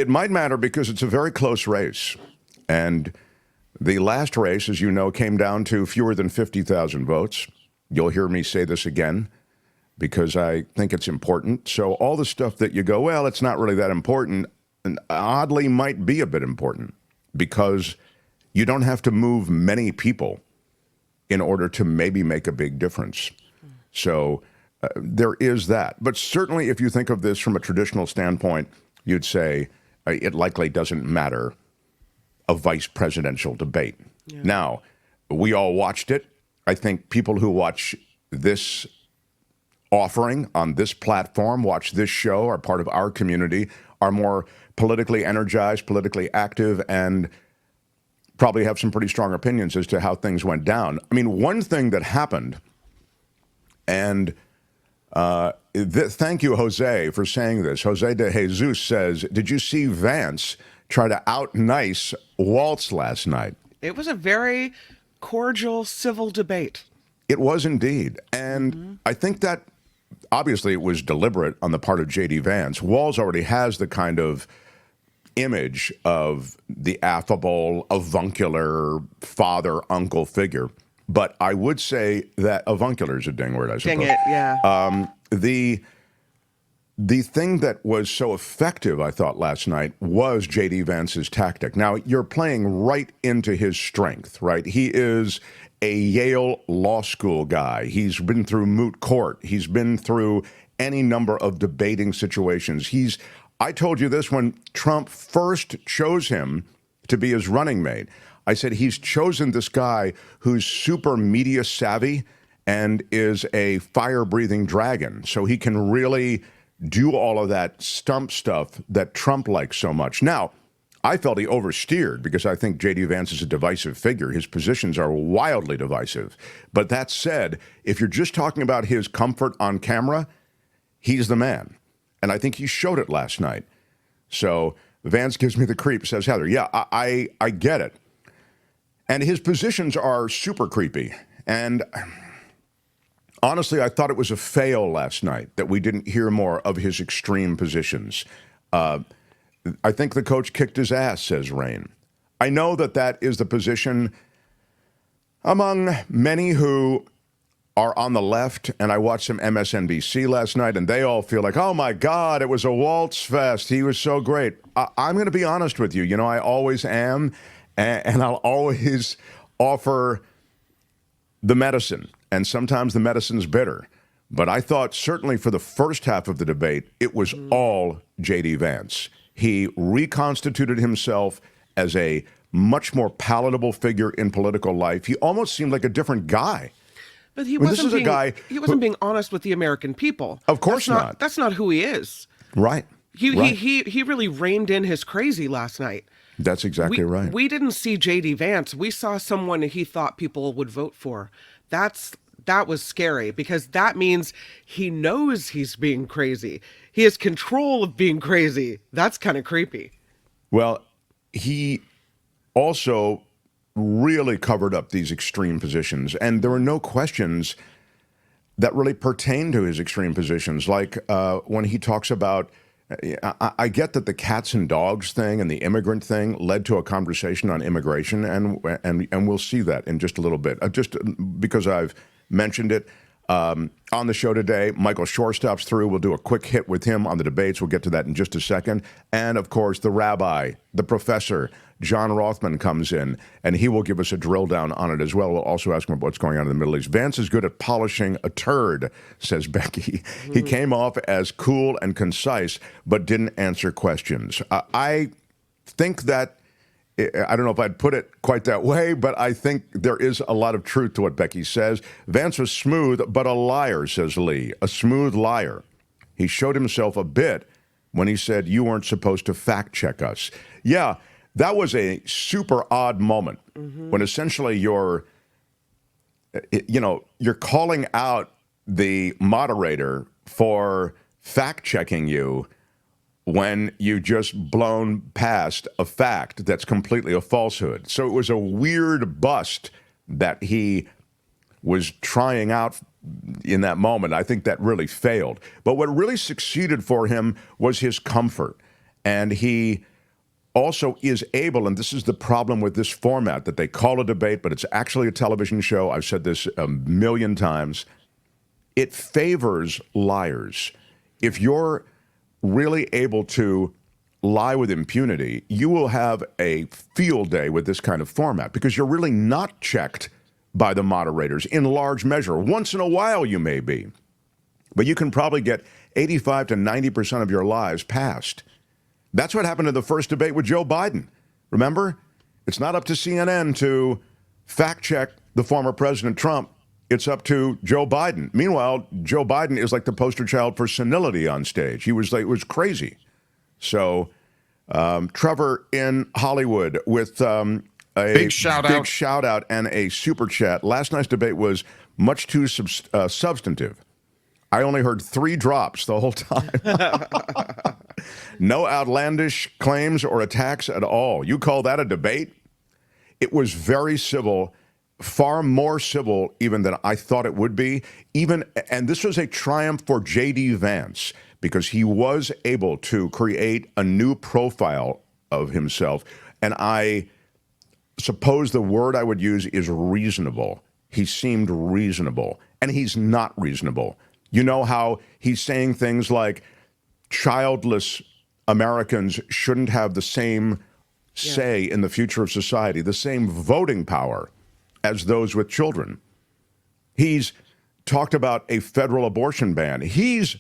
It might matter because it's a very close race. And the last race, as you know, came down to fewer than 50,000 votes. You'll hear me say this again because I think it's important. So all the stuff that you go, well, it's not really that important, and oddly might be a bit important because you don't have to move many people in order to maybe make a big difference. So there is that. But certainly if you think of this from a traditional standpoint, you'd say it likely doesn't matter a vice presidential debate. Yeah. Now, we all watched it. I think people who watch this offering on this platform, watch this show, are part of our community, are more politically energized, politically active, and probably have some pretty strong opinions as to how things went down. I mean, one thing that happened, and thank you, Jose, for saying this. Jose de Jesus says, did you see Vance try to out-nice Waltz last night? It was a very cordial, civil debate. It was indeed. And I think that obviously it was deliberate on the part of J.D. Vance. Walz already has the kind of image of the affable, avuncular father-uncle figure. But I would say that avuncular is a ding word, I suppose. Ding it, yeah. The thing that was so effective, I thought, last night was J.D. Vance's tactic. Now, you're playing right into his strength, right? He is a Yale law school guy. He's been through moot court. He's been through any number of debating situations. I told you this when Trump first chose him to be his running mate. I said he's chosen this guy who's super media savvy and is a fire-breathing dragon, so he can really do all of that stump stuff that Trump likes so much. Now, I felt he oversteered because I think J.D. Vance is a divisive figure. His positions are wildly divisive. But that said, if you're just talking about his comfort on camera, he's the man. And I think he showed it last night. So Vance gives me the creep, says Heather. Yeah, I get it. And his positions are super creepy. And honestly, I thought it was a fail last night that we didn't hear more of his extreme positions. I think the coach kicked his ass, says Rain. I know that that is the position among many who are on the left, and I watched some MSNBC last night, and they all feel like, oh my God, it was a waltz fest. He was so great. I'm going to be honest with you. You know, I always am, and I'll always offer the medicine, and sometimes the medicine's bitter. But I thought certainly for the first half of the debate, it was all J.D. Vance. He reconstituted himself as a much more palatable figure in political life. He almost seemed like a different guy. But he wasn't being honest with the American people. Of course not. That's not who he is. Right. He really reined in his crazy last night. That's exactly right. We didn't see J.D. Vance. We saw someone he thought people would vote for. That was scary because that means he knows he's being crazy. He has control of being crazy. That's kind of creepy. Well, he also really covered up these extreme positions, and there were no questions that really pertain to his extreme positions. Like when he talks about, I get that the cats and dogs thing and the immigrant thing led to a conversation on immigration, and we'll see that in just a little bit. Just because I've mentioned it on the show today, Michael Shore stops through. We'll do a quick hit with him on the debates. We'll get to that in just a second. And, of course, the rabbi, the professor, John Rothmann comes in, and he will give us a drill down on it as well. We'll also ask him about what's going on in the Middle East. Vance is good at polishing a turd, says Becky. He came off as cool and concise, but didn't answer questions. I think that, I don't know if I'd put it quite that way, but I think there is a lot of truth to what Becky says. Vance was smooth, but a liar, says Lee. A smooth liar. He showed himself a bit when he said, you weren't supposed to fact check us. Yeah, that was a super odd moment when essentially you're calling out the moderator for fact checking you when you just blown past a fact that's completely a falsehood. So it was a weird bust that he was trying out in that moment. I think that really failed. But what really succeeded for him was his comfort. And he also is able, and this is the problem with this format that they call a debate, but it's actually a television show. I've said this a million times. It favors liars. If you're really able to lie with impunity, you will have a field day with this kind of format because you're really not checked by the moderators in large measure. Once in a while you may be, but you can probably get 85 to 90% of your lies passed. That's what happened in the first debate with Joe Biden. Remember? It's not up to CNN to fact check the former President Trump. It's up to Joe Biden. Meanwhile, Joe Biden is like the poster child for senility on stage. He was like, it was crazy. So Trevor in Hollywood with a big shout out and a super chat. Last night's debate was much too substantive. I only heard 3 drops the whole time. No outlandish claims or attacks at all. You call that a debate? It was very civil, far more civil even than I thought it would be. And this was a triumph for J.D. Vance because he was able to create a new profile of himself. And I suppose the word I would use is reasonable. He seemed reasonable, and he's not reasonable. You know how he's saying things like childless Americans shouldn't have the same say in the future of society, the same voting power as those with children. He's talked about a federal abortion ban. He's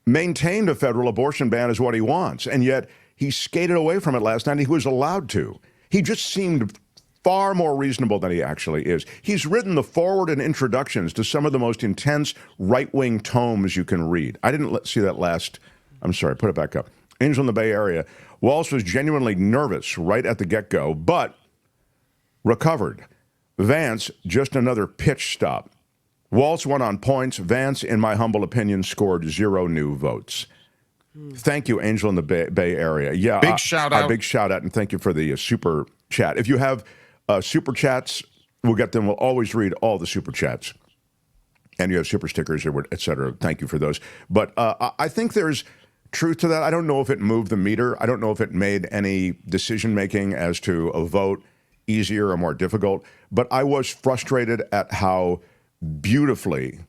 maintained a federal abortion ban as what he wants, and yet he skated away from it last night. He was allowed to. He just seemed far more reasonable than he actually is. He's written the foreword and introductions to some of the most intense right-wing tomes you can read. I didn't see that last. I'm sorry, put it back up. Angel in the Bay Area. Walsh was genuinely nervous right at the get-go, but recovered. Vance, just another pitch stop. Walsh won on points. Vance, in my humble opinion, scored 0 new votes. Thank you, Angel in the Bay Area. Yeah, big shout out. A big shout out, and thank you for the super chat. If you have super chats, we'll get them. We'll always read all the super chats. And you have super stickers, or et cetera. Thank you for those. But I think there's truth to that. I don't know if it moved the meter. I don't know if it made any decision-making as to a vote easier or more difficult. But I was frustrated at how beautifully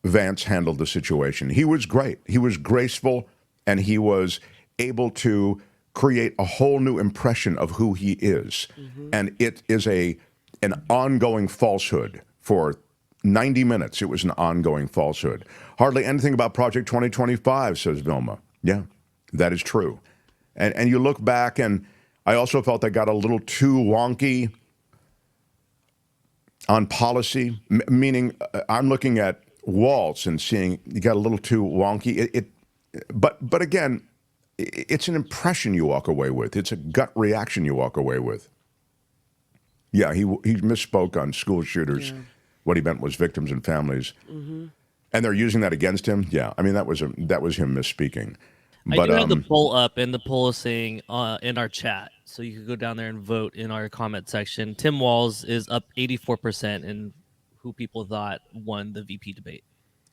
Vance handled the situation. He was great. He was graceful, and he was able to create a whole new impression of who he is. And it is an ongoing falsehood. For 90 minutes, it was an ongoing falsehood. Hardly anything about Project 2025, says Vilma. Yeah, that is true. And you look back, and I also felt they got a little too wonky on policy, meaning I'm looking at Waltz and seeing you got a little too wonky. But again, it's an impression you walk away with. It's a gut reaction you walk away with. Yeah, he misspoke on school shooters. Yeah. What he meant was victims and families. And they're using that against him. Yeah, I mean, that was him misspeaking. But, I do have the poll up, and the poll is saying in our chat, so you can go down there and vote in our comment section. Tim Walz is up 84% in who people thought won the VP debate.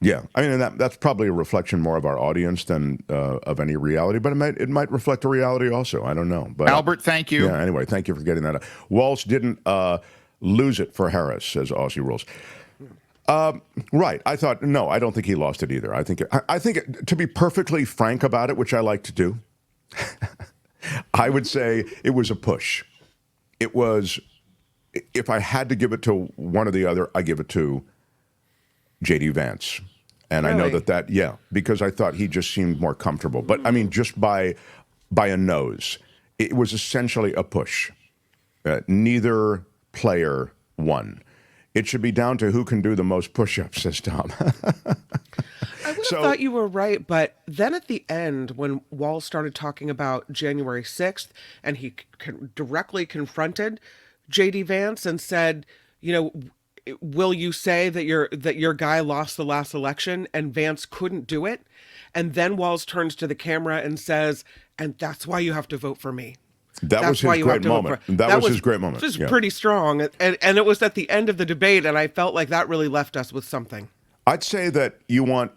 Yeah, I mean, and that's probably a reflection more of our audience than of any reality, but it might reflect a reality also. I don't know. But Albert, thank you. Yeah, anyway, thank you for getting that up. Walsh didn't lose it for Harris, says Aussie Rules. Right. I thought, no, I don't think he lost it either. I think, to be perfectly frank about it, which I like to do, I would say it was a push. It was, if I had to give it to one or the other, I give it to J.D. Vance. And really? I know that, because I thought he just seemed more comfortable. But I mean, just by a nose, it was essentially a push. Neither player won. It should be down to who can do the most push-ups, says Tom. I would have thought you were right, but then at the end, when Wall started talking about January 6th, and he directly confronted J.D. Vance and said, you know, will you say that your guy lost the last election? And Vance couldn't do it. And then Walls turns to the camera and says, and that's why you have to vote for me. That was his great moment. That was his great moment. It was pretty strong. And it was at the end of the debate, and I felt like that really left us with something. I'd say that you want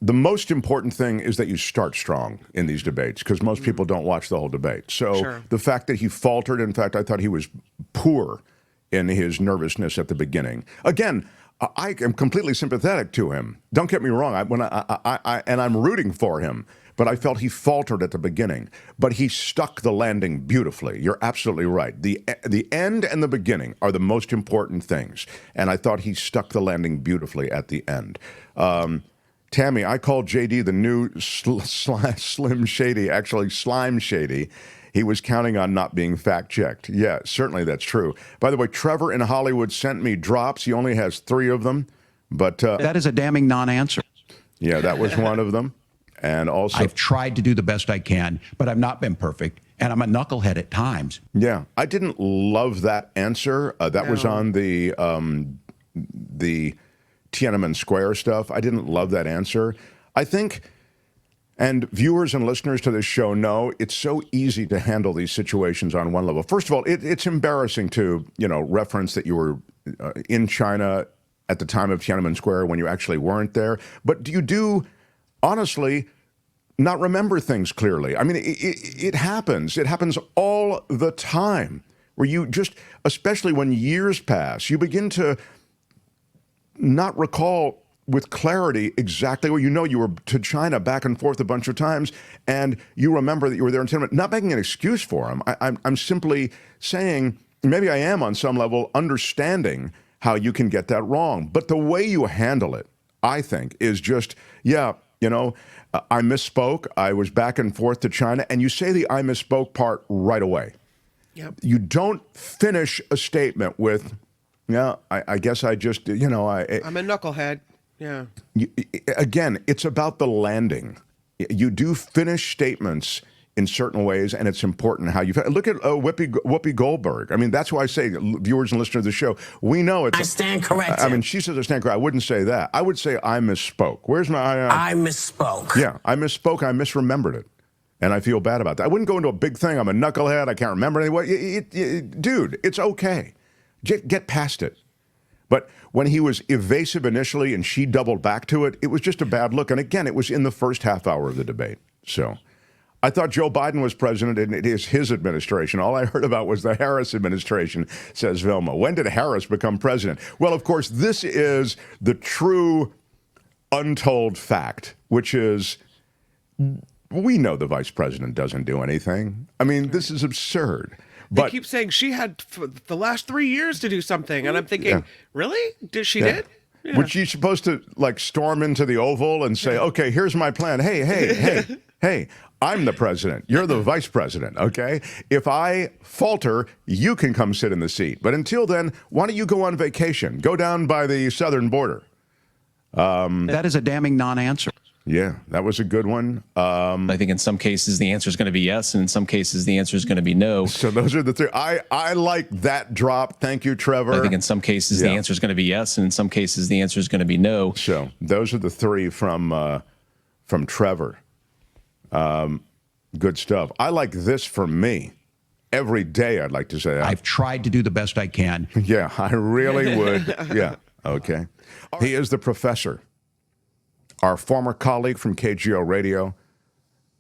the most important thing is that you start strong in these debates because most people don't watch the whole debate. So Sure. the fact that he faltered, in fact, I thought he was poor in his nervousness at the beginning. Again, I am completely sympathetic to him. Don't get me wrong. And I'm rooting for him. But I felt he faltered at the beginning. But he stuck the landing beautifully. You're absolutely right. The end and the beginning are the most important things. And I thought he stuck the landing beautifully at the end. Tammy, I called JD the new Slim Shady, actually Slime Shady. He was counting on not being fact-checked. Yeah, certainly that's true. By the way, Trevor in Hollywood sent me drops. He only has 3 of them. But that is a damning non-answer. Yeah, that was one of them. And also, I've tried to do the best I can, but I've not been perfect. And I'm a knucklehead at times. Yeah, I didn't love that answer. That was on the Tiananmen Square stuff. I didn't love that answer. I think, and viewers and listeners to this show know, it's so easy to handle these situations on one level. First of all, it's embarrassing to, reference that you were in China at the time of Tiananmen Square when you actually weren't there. But do honestly not remember things clearly? I mean, it happens. It happens all the time where you just, especially when years pass, you begin to not recall with clarity exactly where you were to China back and forth a bunch of times, and you remember that you were there in Tiananmen. Not making an excuse for him. I'm simply saying, maybe I am on some level understanding how you can get that wrong. But the way you handle it, I think, is just, I misspoke. I was back and forth to China. And you say the I misspoke part right away. Yep. You don't finish a statement with, I guess I just, I'm a knucklehead. Yeah. Again, it's about the landing. You do finish statements in certain ways, and it's important how you look at Whoopi Goldberg. I mean, that's why I say, viewers and listeners of the show, we know it's. I stand corrected. I mean, she says I stand corrected. I wouldn't say that. I would say I misspoke. Where's my? I misspoke. Yeah, I misspoke. I misremembered it, and I feel bad about that. I wouldn't go into a big thing. I'm a knucklehead. I can't remember anything. Dude, it's okay. Get past it. But when he was evasive initially and she doubled back to it, it was just a bad look. And again, it was in the first half hour of the debate. So I thought Joe Biden was president, and it is his administration. All I heard about was the Harris administration, says Vilma. When did Harris become president? Well, of course, this is the true untold fact, which is we know the vice president doesn't do anything. I mean, this is absurd. They keep saying she had for the last 3 years to do something. And I'm thinking, really? Did? Yeah. Which you're supposed to storm into the Oval and say, okay, here's my plan. Hey, I'm the president. You're the vice president, okay? If I falter, you can come sit in the seat. But until then, why don't you go on vacation? Go down by the southern border. That is a damning non-answer. Yeah, that was a good one. I think in some cases the answer is going to be yes, and in some cases the answer is going to be no. So those are the 3. I like that drop. Thank you, Trevor. I think in some cases the answer is going to be yes, and in some cases the answer is going to be no. So those are the 3 from Trevor. Good stuff. I like this for me. Every day I'd like to say that. I've tried to do the best I can. Yeah, I really would. Yeah, okay. He is the professor. Our former colleague from KGO Radio,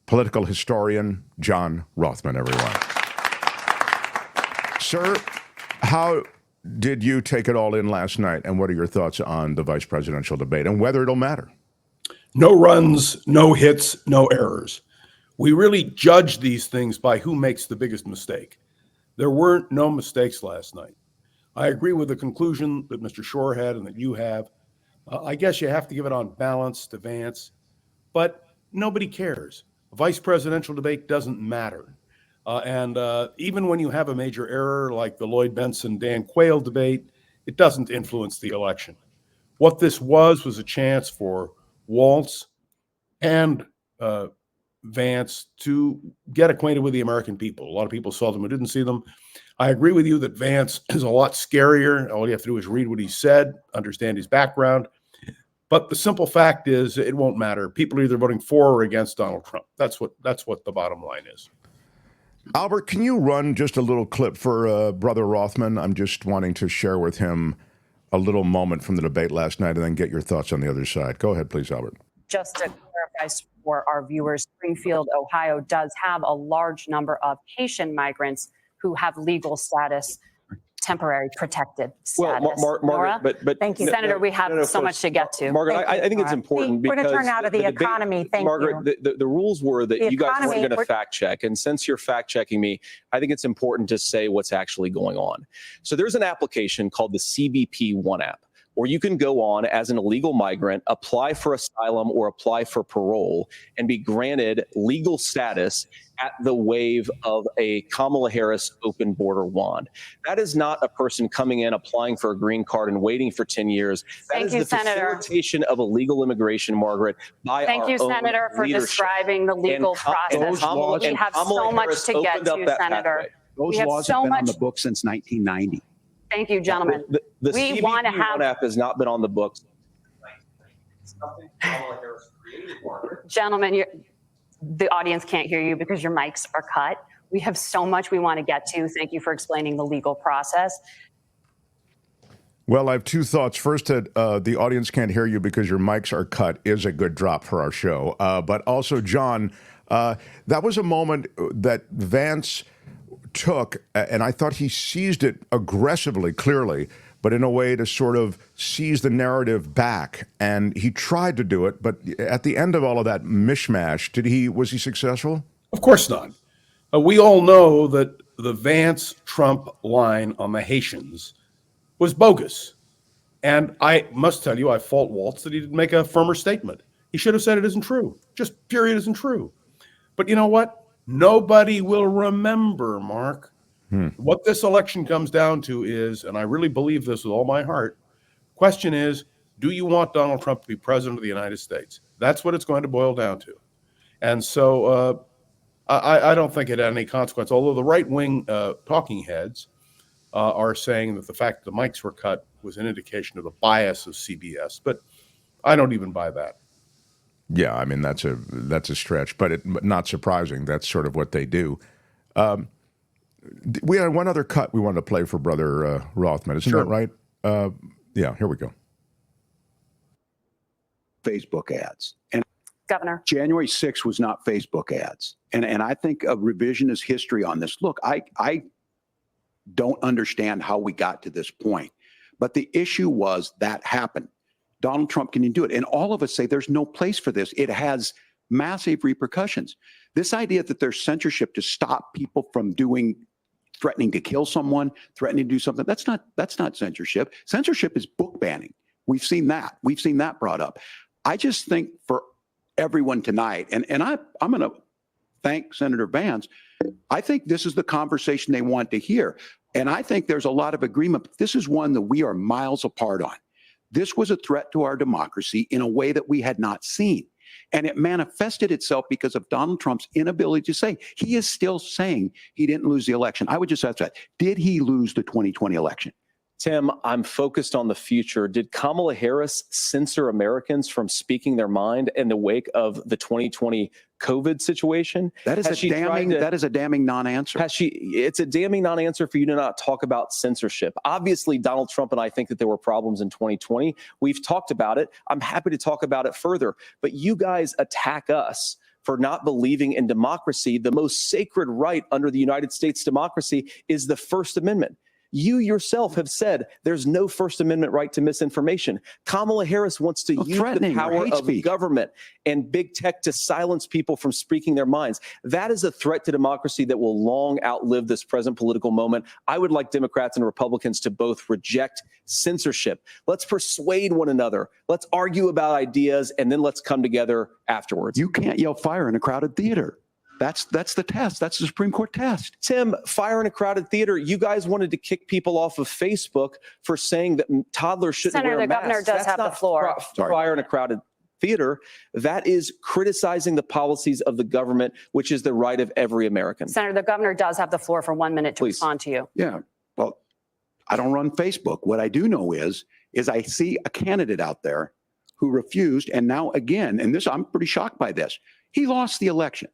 political historian John Rothmann, everyone. Sir, how did you take it all in last night, and what are your thoughts on the vice presidential debate and whether it'll matter? No runs, no hits, no errors. We really judge these things by who makes the biggest mistake. There weren't no mistakes last night. I agree with the conclusion that Mr. Shore had and that you have. I guess you have to give it on balance to Vance, but nobody cares. A vice presidential debate doesn't matter. And even when you have a major error like the Lloyd Benson-Dan Quayle debate, it doesn't influence the election. What this was a chance for Waltz and Vance to get acquainted with the American people. A lot of people saw them who didn't see them. I agree with you that Vance is a lot scarier. All you have to do is read what he said, understand his background. But the simple fact is it won't matter. People are either voting for or against Donald Trump. That's what the bottom line is. Albert, can you run just a little clip for Brother Rothman? I'm just wanting to share with him a little moment from the debate last night and then get your thoughts on the other side. Go ahead, please, Albert. Just to clarify for our viewers, Springfield, Ohio does have a large number of Haitian migrants who have legal status, temporary protected status. Well, Margaret, but thank you, Senator. We have so much to get to. Margaret, I think it's important we're because going to turn out of the economy. Thank Margaret, you. the rules were that you guys weren't going to fact check. And since you're fact checking me, I think it's important to say what's actually going on. So there's an application called the CBP One app, where you can go on as an illegal migrant, apply for asylum or apply for parole, and be granted legal status at the wave of a Kamala Harris open border wand. That is not a person coming in, applying for a green card and waiting for 10 years. That is the facilitation of illegal immigration, Margaret, by our own leadership. Thank you, Senator, for describing the legal process. We have so much to get to, Senator. Those laws have been on the books since 1990. Thank you, gentlemen. The we CBP want to have One app has not been on the books. Gentlemen, the audience can't hear you because your mics are cut. We have so much we want to get to. Thank you for explaining the legal process. Well, I have two thoughts. First, that the audience can't hear you because your mics are cut is a good drop for our show. But also, John, that was a moment that Vance took, and I thought he seized it aggressively, clearly, but in a way to sort of seize the narrative back. And he tried to do it, but at the end of all of that mishmash, was he successful? Of course not. We all know that the Vance-Trump line on the Haitians was bogus. And I must tell you, I fault Waltz that he didn't make a firmer statement. He should have said it isn't true. Just period isn't true. But you know what? Nobody will remember, Mark. What this election comes down to is, and I really believe this with all my heart, question is, do you want Donald Trump to be president of the United States? That's what it's going to boil down to. And so I don't think it had any consequence, although the right-wing talking heads are saying that the fact that the mics were cut was an indication of the bias of CBS. But I don't even buy that. Yeah, I mean, that's a stretch, but not surprising. That's sort of what they do. We had one other cut we wanted to play for Brother Rothman. Isn't that right? Yeah, here we go. Facebook ads. And Governor. January 6th was not Facebook ads. And I think a revisionist history on this. Look, I don't understand how we got to this point. But the issue was that happened. Donald Trump can do it. And all of us say there's no place for this. It has massive repercussions. This idea that there's censorship to stop people from threatening to kill someone, threatening to do something, that's not censorship. Censorship is book banning. We've seen that. We've seen that brought up. I just think for everyone tonight, and I'm going to thank Senator Vance, I think this is the conversation they want to hear. And I think there's a lot of agreement. But this is one that we are miles apart on. This was a threat to our democracy in a way that we had not seen. And it manifested itself because of Donald Trump's inability to say. He is still saying he didn't lose the election. I would just ask that. Did he lose the 2020 election? Tim, I'm focused on the future. Did Kamala Harris censor Americans from speaking their mind in the wake of the 2020 COVID situation? That is a damning non-answer. It's a damning non-answer for you to not talk about censorship. Obviously, Donald Trump and I think that there were problems in 2020. We've talked about it. I'm happy to talk about it further. But you guys attack us for not believing in democracy. The most sacred right under the United States democracy is the First Amendment. You yourself have said there's no First Amendment right to misinformation. Kamala Harris wants to use the power of government and big tech to silence people from speaking their minds. That is a threat to democracy that will long outlive this present political moment. I would like Democrats and Republicans to both reject censorship. Let's persuade one another. Let's argue about ideas, and then let's come together afterwards. You can't yell fire in a crowded theater. That's the test. That's the Supreme Court test. Tim, fire in a crowded theater. You guys wanted to kick people off of Facebook for saying that toddlers shouldn't wear masks. Senator, the governor does have the floor. Fire in a crowded theater. That is criticizing the policies of the government, which is the right of every American. Senator, the governor does have the floor for 1 minute to respond to you. Yeah. Well, I don't run Facebook. What I do know is I see a candidate out there who refused, and now again, and this, I'm pretty shocked by this. He lost the election.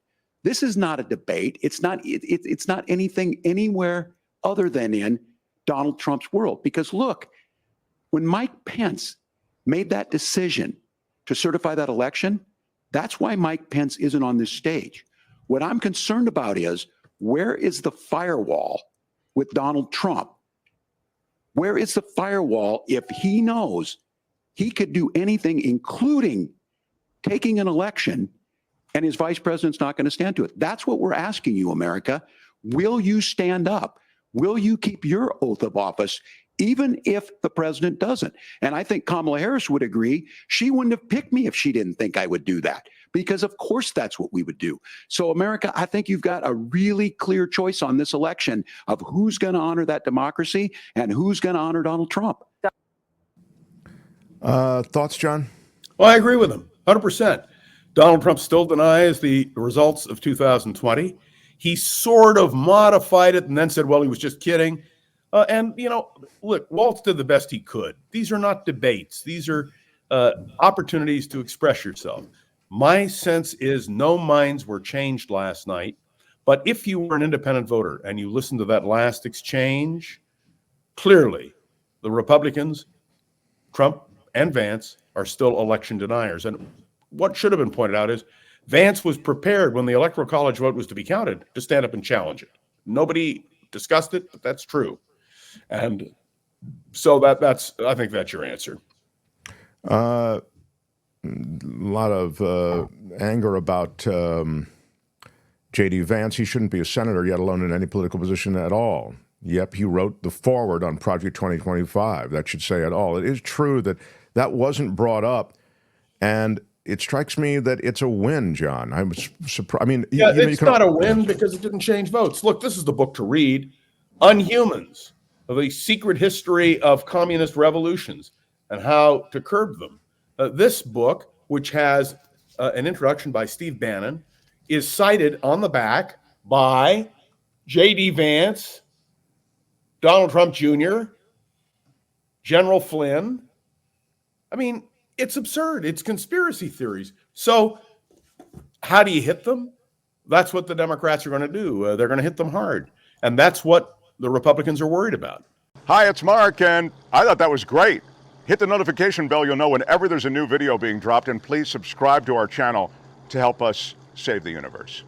This is not a debate. It's not anything anywhere other than in Donald Trump's world. Because look, when Mike Pence made that decision to certify that election, That's why Mike Pence isn't on this stage. What I'm concerned about is, where is the firewall with Donald Trump? Where is the firewall if he knows he could do anything, including taking an election, and his vice president's not going to stand to it? That's what we're asking you, America. Will you stand up? Will you keep your oath of office, even if the president doesn't? And I think Kamala Harris would agree. She wouldn't have picked me if she didn't think I would do that, because of course that's what we would do. So America, I think you've got a really clear choice on this election of who's going to honor that democracy and who's going to honor Donald Trump. Thoughts, John? Well, I agree with him 100%. Donald Trump still denies the results of 2020. He sort of modified it and then said, well, he was just kidding. And, you know, look, Waltz did the best he could. These are not debates. These are opportunities to express yourself. My sense is no minds were changed last night. But if you were an independent voter and you listened to that last exchange, clearly the Republicans, Trump and Vance, are still election deniers. And what should have been pointed out is Vance was prepared when the Electoral College vote was to be counted to stand up and challenge it. Nobody discussed it, but that's true. And so that's I think that's your answer. A lot of anger about J.D. Vance. He shouldn't be a senator, yet alone in any political position at all. Yep, he wrote the foreword on Project 2025. That should say it all. It is true that that wasn't brought up, and it strikes me that it's a win, John. I'm surprised. I mean, it's not a win because it didn't change votes. Look, this is the book to read, Unhumans, the secret history of communist revolutions and how to curb them. This book, which has an introduction by Steve Bannon, is cited on the back by J.D. Vance, Donald Trump Jr., General Flynn. I mean, it's absurd. It's conspiracy theories. So how do you hit them? That's what the Democrats are going to do. They're going to hit them hard. And that's what the Republicans are worried about. Hi, it's Mark, and I thought that was great. Hit the notification bell. You'll know whenever there's a new video being dropped, and please subscribe to our channel to help us save the universe.